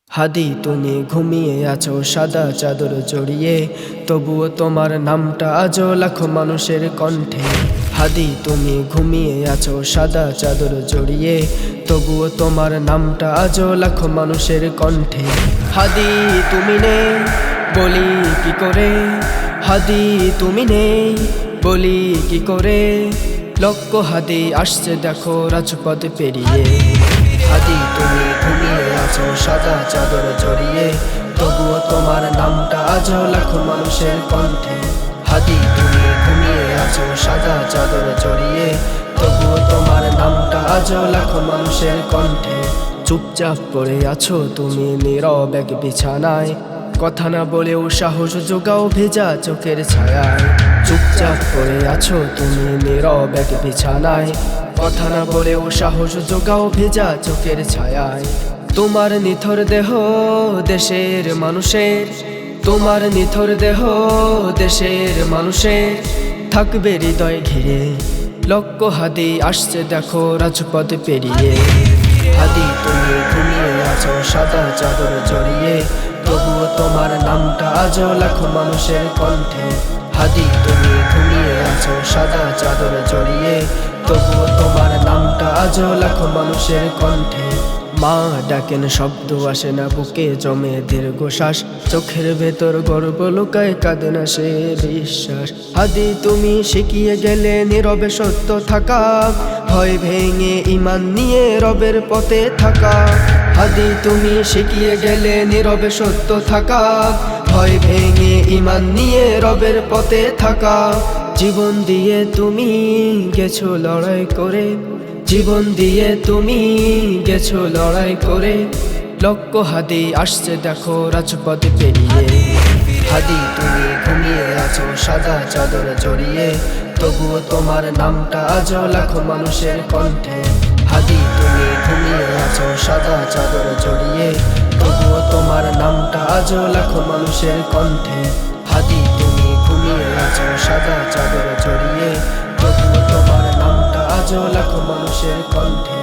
হাদি তুমি ঘুমিয়ে আছো সাদা চাদর জড়িয়ে, তবুও তোমার নামটা আজও লাখো মানুষের কণ্ঠে। হাদি তুমি ঘুমিয়ে আছো সাদা চাদর জড়িয়ে, তবুও তোমার নামটা আজও লাখো মানুষের কণ্ঠে। হাদি তুমি নেই বলি কি করে, হাদি তুমি নেই বলি কি করে, লক্ষ হাদি আসছে দেখো রাজপথ পেরিয়ে। হাদি তুমি ঘুমিয়ে আছো সাদা চাদর জড়িয়ে, তবুও তোমার নামটা আজও লাখো মানুষের কণ্ঠে। হাদি তুমি ঘুমিয়ে আছো সাদা চাদর জড়িয়ে, তবুও তোমার নামটা আজও লাখো মানুষের কণ্ঠে। চুপচাপ পড়ে আছো তুমি নীরব এক বিছানায়, কথা না বলেও সাহস জোগাও ভেজা চোখের ছায়ায়। চুপচাপ পড়ে আছো তুমি নীরব এক বিছানায়, কথা না বলেও সাহস জোগাও ভেজা চোখের ছায়ায়। তোমার নিথর দেহ দেশের মানুষের, তোমার নিথর দেহ দেশের মানুষের, থাকবে হৃদয় ঘিরে। লক্ষ হাদি আসছে দেখো রাজপথ পেরিয়ে। হাদি তুমি ঘুমিয়ে আছো সাদা চাদর জড়িয়ে, তবুও তোমার নামটা আজও লাখো মানুষের কণ্ঠে। হাদি তুমি ঘুমিয়ে আছো সাদা চাদর জড়িয়ে, তবুও তোমার নামটা আজও লাখো মানুষের কণ্ঠে। মা ডাকেন শব্দ আসে না বুকে জমে দীর্ঘশ্বাস, চোখের ভেতর গর্ব লুকায় কাঁদে না সে বিশ্বাস। হাদি তুমি শিখিয়ে গেলে নীরবে সত্য থাকা, ভয় ভেঙে ঈমান নিয়ে রবের পথে থাকা। হাদি তুমি শিখিয়ে গেলে নীরবে সত্য থাকা, ভয় ভেঙে ঈমান নিয়ে রবের পথে থাকা। জীবন দিয়ে তুমি গেছো লড়াই করে, জীবন দিয়ে তুমি গেছো লড়াই করে, লক্ষ হাদি আসছে দেখো রাজপথ পেরিয়ে। হাদি তুমি ঘুমিয়ে আছো সাদা চাদর জড়িয়ে, তবুও তোমার নামটা আজও লাখো মানুষের কণ্ঠে। হাদি তুমি ঘুমিয়ে আছো সাদা চাদর জড়িয়ে, তবুও তোমার নামটা আজও লাখো মানুষের কণ্ঠে। হাদি তুমি ঘুমিয়ে আছো সাদা চাদর জড়িয়ে, তবুও তোমার নামটা আজও লাখো মানুষের কণ্ঠে।